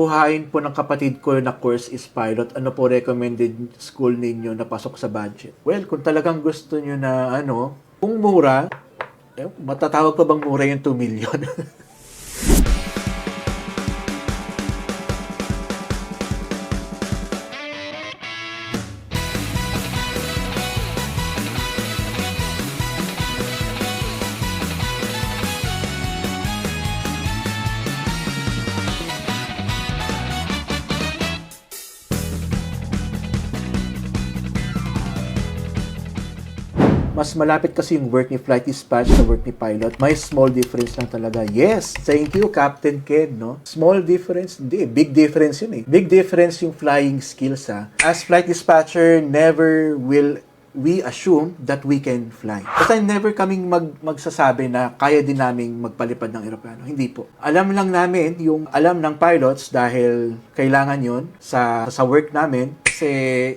Kuhain po ng kapatid ko na course is pilot. Ano po recommended school ninyo na pasok sa budget? Well, kung talagang gusto nyo na kung mura, matatawag pa bang mura yung 2 million? Mas malapit kasi yung work ni Flight Dispatch sa work ni Pilot. May small difference lang talaga. Yes, thank you, Captain Ken, no? Small difference? Hindi, big difference yun eh. Big difference yung flying skills, ha? As Flight Dispatcher, never will we assume that we can fly. Kasi never kaming magsasabi na kaya din naming magpalipad ng eroplano. Hindi po. Alam lang namin yung alam ng pilots dahil kailangan yon sa work namin. Kasi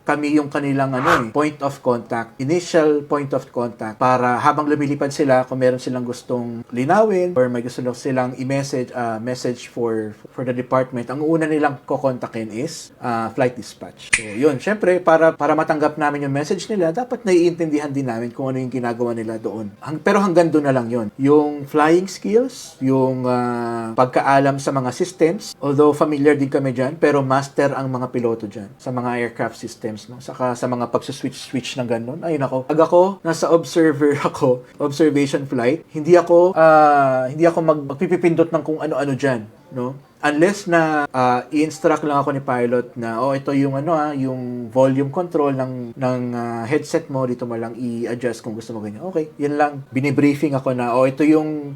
kami yung kanilang point of contact, initial point of contact para habang lumilipad sila, kung meron silang gustong linawin or may gusto silang i-message message for the department, ang una nilang kokontakin is Flight Dispatch. So yun, syempre para matanggap namin yung message nila, dapat naiintindihan din namin kung ano yung ginagawa nila doon. Pero hanggang doon na lang yun. Yung flying skills, yung pagkaalam sa mga systems, although familiar din kami dyan, pero master ang mga piloto dyan sa mga aircraft systems, no? Saka sa mga pagsuswitch ng ganun. Ay nako. Pag ako nasa observation flight, hindi ako magpipipindot ng kung ano-ano diyan, no? Unless na i-instruct lang ako ni pilot na ito yung yung volume control ng headset mo, dito mo lang i-adjust kung gusto mo ganyan. Okay, yun lang. Binibriefing ako na ito yung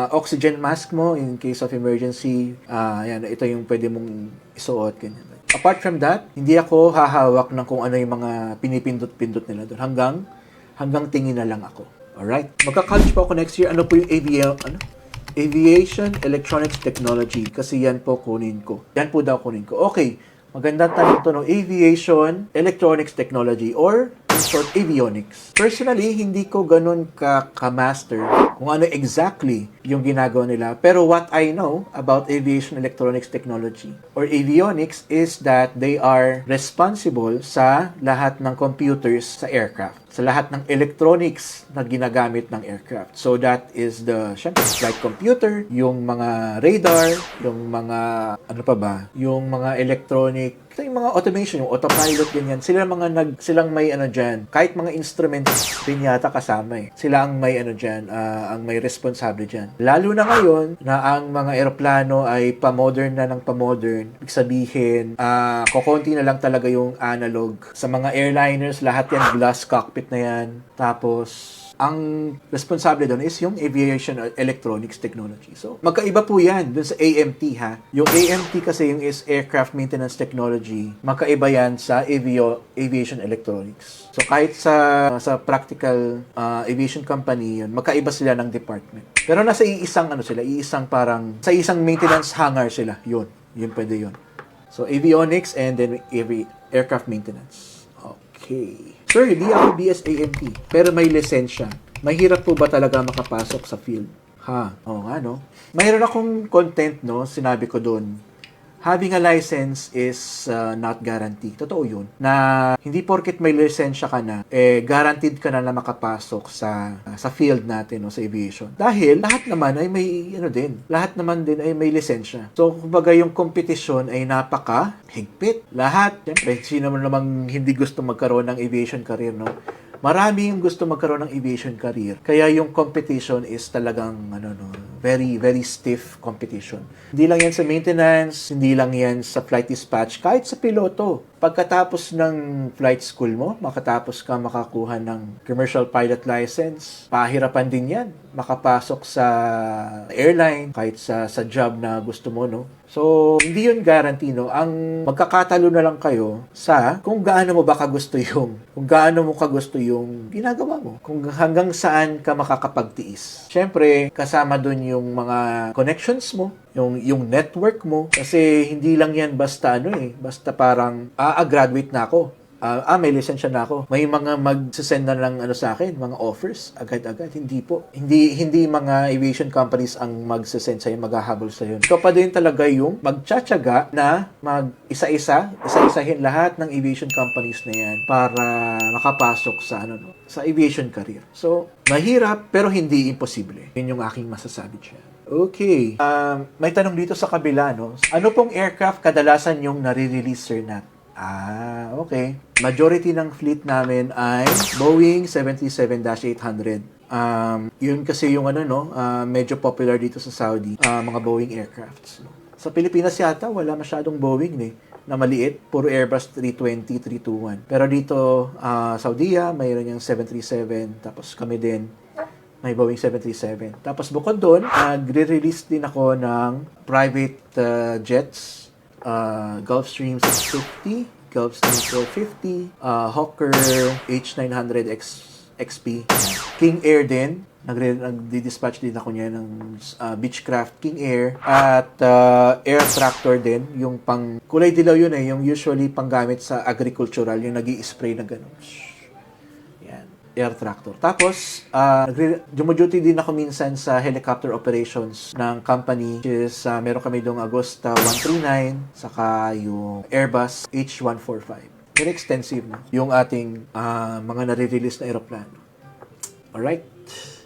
oxygen mask mo in case of emergency. Yan, ito yung pwede mong isuot ganyan. Apart from that, hindi ako hahawak ng kung ano yung mga pinipindot-pindot nila doon. Hanggang tingin na lang ako. Alright? Magka-college po ako next year. Ano po yung Aviation Electronics Technology. Kasi yan po kunin ko. Yan po daw kunin ko. Okay. Magandang tanong to, no? Aviation Electronics Technology or in short, avionics. Personally, hindi ko ganun ka-master kung ano exactly yung ginagawa nila. Pero what I know about aviation electronics technology or avionics is that they are responsible sa lahat ng computers sa aircraft, sa lahat ng electronics na ginagamit ng aircraft. So that is syempre, flight computer, yung mga radar, yung mga, yung mga electronic, yung mga automation, yung autopilot, ganyan. Silang may dyan. Kahit mga instruments din yata kasama eh. Sila ang may dyan, ang may responsable dyan. Lalo na ngayon na ang mga eroplano ay pa-modern na ng pa-modern. Ibig sabihin, kukunti na lang talaga yung analog. Sa mga airliners, lahat yan glass cockpit na yan. Tapos, ang responsable doon is yung Aviation Electronics Technology. So, magkaiba po yan doon sa AMT, ha? Yung AMT kasi yung is Aircraft Maintenance Technology. Magkaiba yan sa Aviation Electronics. So, kahit sa practical aviation company yun, magkaiba sila ng department. Pero nasa parang, sa isang maintenance hangar sila. Yun pwede yun. So, avionics and then aircraft maintenance. Okay. Sir, hindi ako BSAMT, pero may lisensya. Mahirap po ba talaga makapasok sa field? Oo nga, no? Mayroon akong content, no? Sinabi ko doon. Having a license is not guaranteed. Totoo yun. Na hindi porket may lisensya ka na, guaranteed ka na makapasok sa field natin, no, sa aviation. Dahil lahat naman ay may lisensya. So, kumbaga yung competition ay napaka-higpit. Lahat, siyempre, sino namang hindi gusto magkaroon ng aviation career, no? Marami yung gusto magkaroon ng aviation career. Kaya yung competition is talagang very, very stiff competition. Hindi lang yan sa maintenance, hindi lang yan sa flight dispatch, kahit sa piloto. Pagkatapos ng flight school mo, makatapos ka makakuha ng commercial pilot license, pahirapan din yan. Makapasok sa airline, kahit sa job na gusto mo, no? So, hindi yun guarantee, no? Ang magkakatalo na lang kayo sa kung gaano mo kagusto yung ginagawa mo. Kung hanggang saan ka makakapagtiis. Siyempre, kasama dun yung mga connections mo, yung network mo. Kasi hindi lang yan basta basta parang, graduate na ako. May lisensya na ako. May mga mag-send na lang sa akin, mga offers, agad-agad. Hindi po. Hindi mga aviation companies ang mag-send sa'yo, maghahabol sa'yo. Ikaw pa din talaga yung magtsatsaga na isa-isahin lahat ng aviation companies na yan para makapasok sa aviation career. So, mahirap pero hindi imposible. Yun yung aking masasabi dyan. Okay. May tanong dito sa kabila, no? Ano pong aircraft kadalasan yung nare-release, Sir Nat? Okay. Majority ng fleet namin ay Boeing 737-800. Yun kasi yung medyo popular dito sa Saudi, mga Boeing aircrafts. Sa Pilipinas yata, wala masyadong Boeing na maliit. Puro Airbus 320, 321. Pero dito, Saudiya, mayroon yung 737. Tapos kami din, may Boeing 737. Tapos bukod doon, nagre-release din ako ng private jets. Gulfstream 650, Gulfstream 450, Hawker H900 XP, King Air din. Nagdi-dispatch din ako niya ng Beechcraft King Air at Air Tractor din, yung pang kulay dilaw yun yung usually panggamit sa agricultural, yung nag-i-spray na gano'n. Air Tractor. Tapos, duty din ako minsan sa helicopter operations ng company, which is, meron kami doong Agosta 139, saka yung Airbus H145. Very extensive na yung ating mga nare-release na aeroplano. Alright?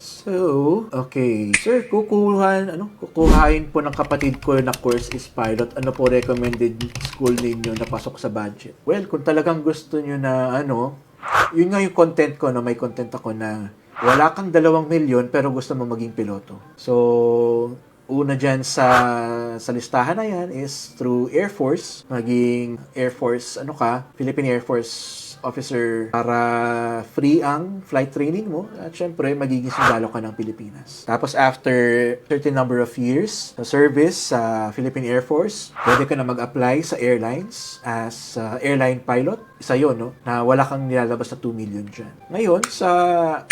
So, okay. Sir, kukuhain po ng kapatid ko na course is pilot. Ano po recommended school ninyo na pasok sa budget? Well, kung talagang gusto nyo na yun nga yung content ko, may content ako na wala kang 2 milyon pero gusto mo maging piloto. So, una dyan sa listahan na yan is through Air Force. Maging Air Force, Philippine Air Force officer para free ang flight training mo at syempre magiging sundalo ka ng Pilipinas. Tapos after certain number of years sa service sa Philippine Air Force, pwede ka na mag-apply sa airlines as airline pilot. Isa yun, na wala kang nilalabas na 2 million dyan. Ngayon,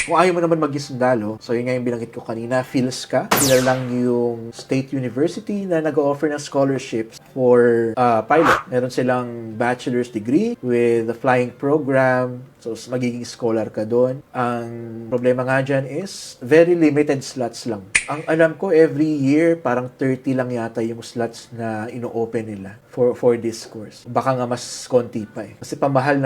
kung ayaw mo naman maging sundalo, so yun nga yung binanggit ko kanina, PhilSCA. Sila lang yung state university na nag-offer ng scholarships for pilot. Meron silang bachelor's degree with the flying program. So, magiging scholar ka doon. Ang problema nga dyan is very limited slots lang. Ang alam ko, every year, parang 30 lang yata yung slots na ino-open nila for this course. Baka nga mas konti pa Kasi pamahal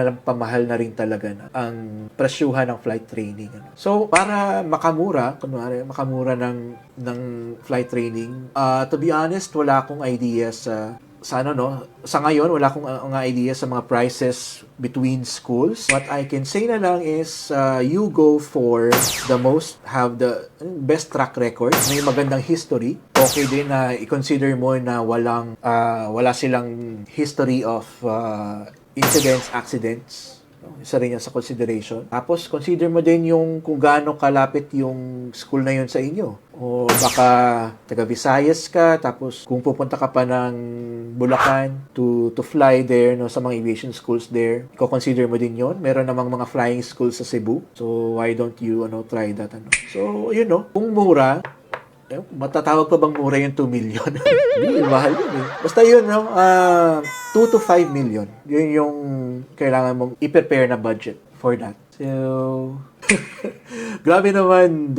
na rin talaga ang presyuhan ng flight training. So, para makamura ng flight training, to be honest, wala akong idea sa ngayon, wala akong idea sa mga prices between schools. What I can say na lang is, you go for have the best track record, may magandang history. Okay din na i-consider mo na wala silang history of incidents, accidents. Isa rin yan sa consideration. Tapos, consider mo din kung gaano kalapit yung school na yun sa inyo. O baka taga Visayas ka, tapos kung pupunta ka pa ng Bulacan to fly there, sa mga aviation schools there, consider mo din yon. Meron namang mga flying schools sa Cebu. So, why don't you try that? So, kung mura, matatawag pa bang mura yung 2 million? Hindi, mahal yun Basta yun, 2 to 5 million. Yun yung kailangan mong i-prepare na budget for that. So, grabe naman,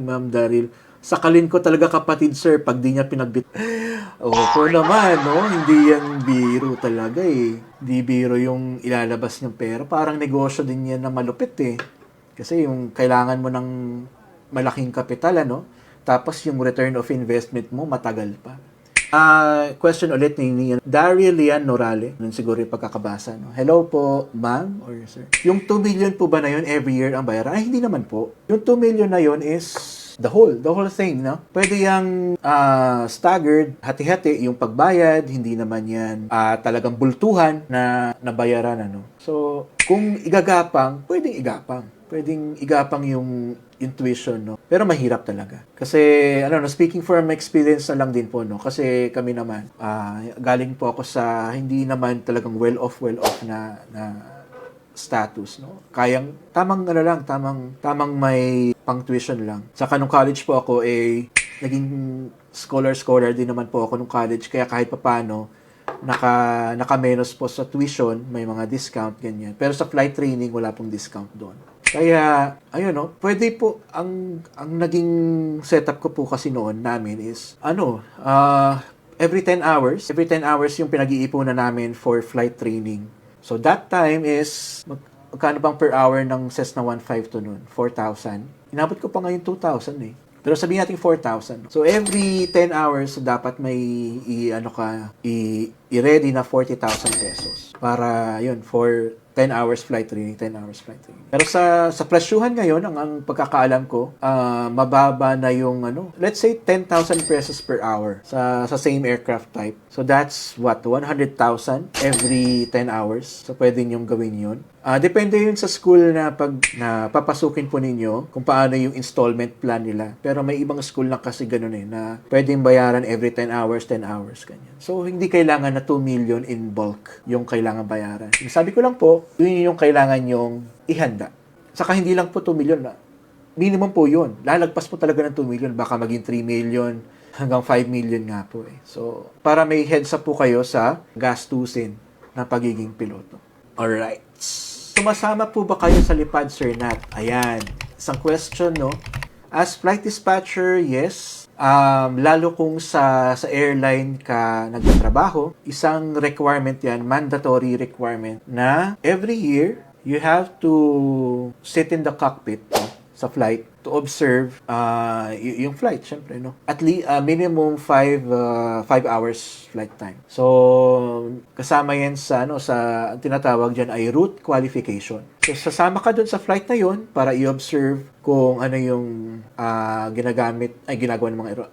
Ma'am Daryl. Sakalin ko talaga kapatid, sir, pag di niya pinagbit. Opo naman, Hindi yan biro talaga Di biro yung ilalabas niyang pera. Parang negosyo din yan na malupit Kasi yung kailangan mo ng malaking kapital, Tapos yung return of investment mo, matagal pa. Question ulit ni Daryl Lian Norale. Nun siguro yung pagkakabasa. Hello po, ma'am or sir. Yung 2 million po ba na yun every year ang bayaran? Ay, hindi naman po. Yung 2 million na yun is the whole thing, Pwede yung staggered, hati-hati yung pagbayad, hindi naman yan talagang bultuhan na nabayaran, So, kung igagapang, pwedeng igapang yung intuition, Pero mahirap talaga. Kasi, speaking from experience na lang din po, Kasi kami naman, galing po ako sa hindi naman talagang well-off na status, Kayang, tamang may pang-tuition lang. Saka nung college po ako, naging scholar din naman po ako nung college. Kaya kahit papano, naka-menos po sa tuition, may mga discount, ganyan. Pero sa flight training, wala pong discount doon. Kaya, ayun no, pwede po, ang naging setup ko po kasi noon namin is, every 10 hours yung pinag-iipunan namin for flight training. So that time is, magkano bang per hour ng Cessna 152 noon? 4,000. Inabot ko pa ngayon 2,000 eh. Pero sabihin natin 4,000. So every 10 hours dapat may i-ready na 40,000 pesos para yun for 10 hours flight training, 10 hours flight training. Pero sa presyuhan ngayon, ang pagkakaalam ko, mababa na yung let's say 10,000 pesos per hour sa same aircraft type. So that's what 100,000 every 10 hours. So pwede niyong gawin yun. Depende yun sa school na papasukin po ninyo kung paano yung installment plan nila. Pero may ibang school na kasi ganun na pwedeng bayaran every 10 hours, 10 hours, ganyan. So, hindi kailangan na 2 million in bulk yung kailangan bayaran. Sabi ko lang po, yun yung kailangan yung ihanda. Saka hindi lang po 2 million na. Minimum po yun. Lalagpas po talaga ng 2 million. Baka maging 3 million hanggang 5 million nga po eh. So, para may heads up po kayo sa gastusin na pagiging piloto. Alright. Sumasama po ba kayo sa lipad, Sir Nat? Ayan. Isang question, no? As flight dispatcher, yes. Lalo kung sa airline ka nagtatrabaho, isang requirement yan, mandatory requirement, na every year, you have to sit in the cockpit sa flight to observe yung flight, syempre, no? At least minimum 5 hours flight time. So kasama yan sa ang tinatawag diyan ay route qualification. So sasama ka doon sa flight na yon para i-observe kung ano yung ginagawa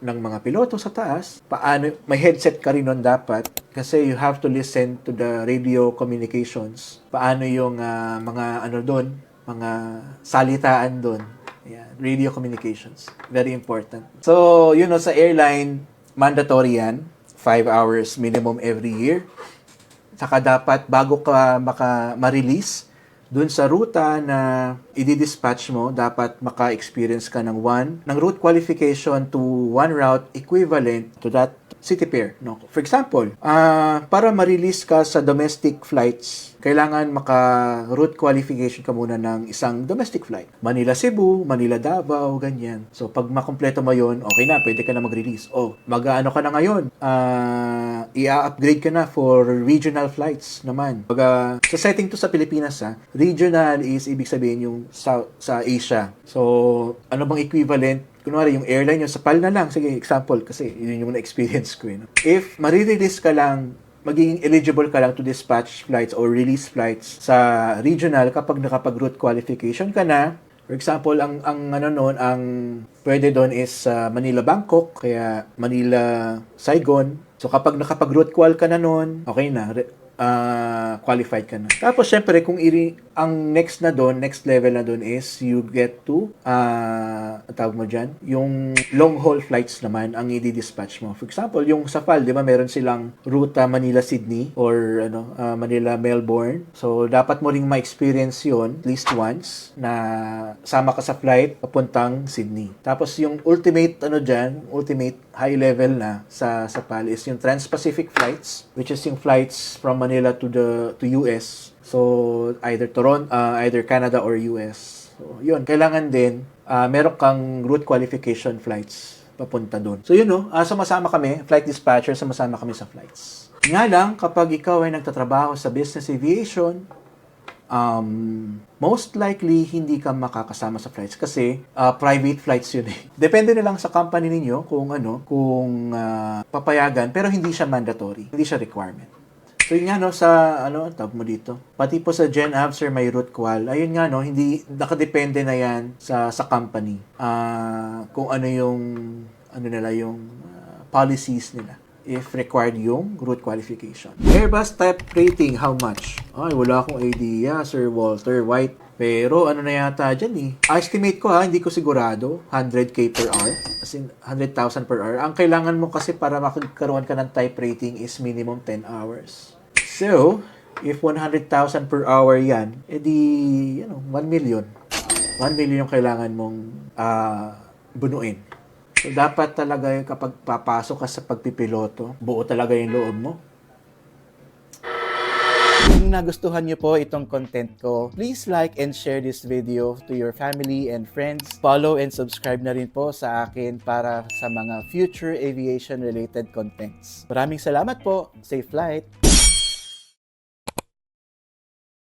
ng mga piloto sa taas. Paano, may headset ka rin nun dapat kasi you have to listen to the radio communications. Paano yung mga mga salitaan doon. Yeah, radio communications. Very important. So, sa airline, mandatory yan. 5 hours minimum every year. Saka dapat, bago ka ma-release, dun sa ruta na i-dispatch mo, dapat maka-experience ka ng route qualification to one route equivalent to that city pair. No? For example, para ma-release ka sa domestic flights, kailangan maka-route qualification ka muna ng isang domestic flight. Manila-Cebu, Manila-Davao, ganyan. So, pag makompleto mo yun, okay na, pwede ka na mag-release. mag-ano ka na ngayon? I-upgrade ka na for regional flights naman. Sa setting to sa Pilipinas, regional is ibig sabihin yung sa Asia. So, ano bang equivalent? Kunwari, yung airline yung sa PAL na lang. Sige, example, kasi yun yung na-experience ko. If marirelease ka lang, magiging eligible ka lang to dispatch flights or release flights sa regional kapag nakapag-route qualification ka na. For example, ang pwede doon is Manila-Bangkok, kaya Manila-Saigon. So, kapag nakapag-route qual ka na noon, okay na, qualified ka na. Tapos, syempre, kung ang next level na doon is you get to, tawag mo dyan, yung long-haul flights naman ang i-dispatch mo. For example, yung sa PAL, di ba, meron silang ruta Manila-Sydney or Manila-Melbourne. So, dapat mo ring ma-experience yun at least once na sama ka sa flight papuntang Sydney. Tapos, yung ultimate high level na sa PAL is yung Trans-Pacific flights, which is yung flights from Manila to US. So either Canada or US. So yun, kailangan din meron kang route qualification flights papunta doon. So yun sumasama kami, flight dispatcher, sumasama kami sa flights. Nga lang kapag ikaw ay nagtatrabaho sa business aviation, most likely hindi ka makakasama sa flights kasi private flights yun eh. Depende na lang sa company ninyo kung papayagan, pero hindi siya mandatory, hindi siya requirement. So yun nga tawag mo dito. Pati po sa GenAv, sir, may route qual. Ayun nga hindi nakadepende na yan sa company. Kung ano yung policies nila. If required yung route qualification. Airbus type rating, how much? Ay, wala akong idea, Sir Walter White. Pero ano na yata dyan eh. Estimate ko hindi ko sigurado. 100k per hour. As in, 100,000 per hour. Ang kailangan mo kasi para makakaroon ka ng type rating is minimum 10 hours. So, if 100,000 per hour yan, edi, 1 million. 1 million yung kailangan mong bunuin. So, dapat talaga kapag papasok ka sa pagpipiloto, buo talaga yung loob mo. Kung nagustuhan niyo po itong content ko, please like and share this video to your family and friends. Follow and subscribe na rin po sa akin para sa mga future aviation related contents. Maraming salamat po. Safe flight!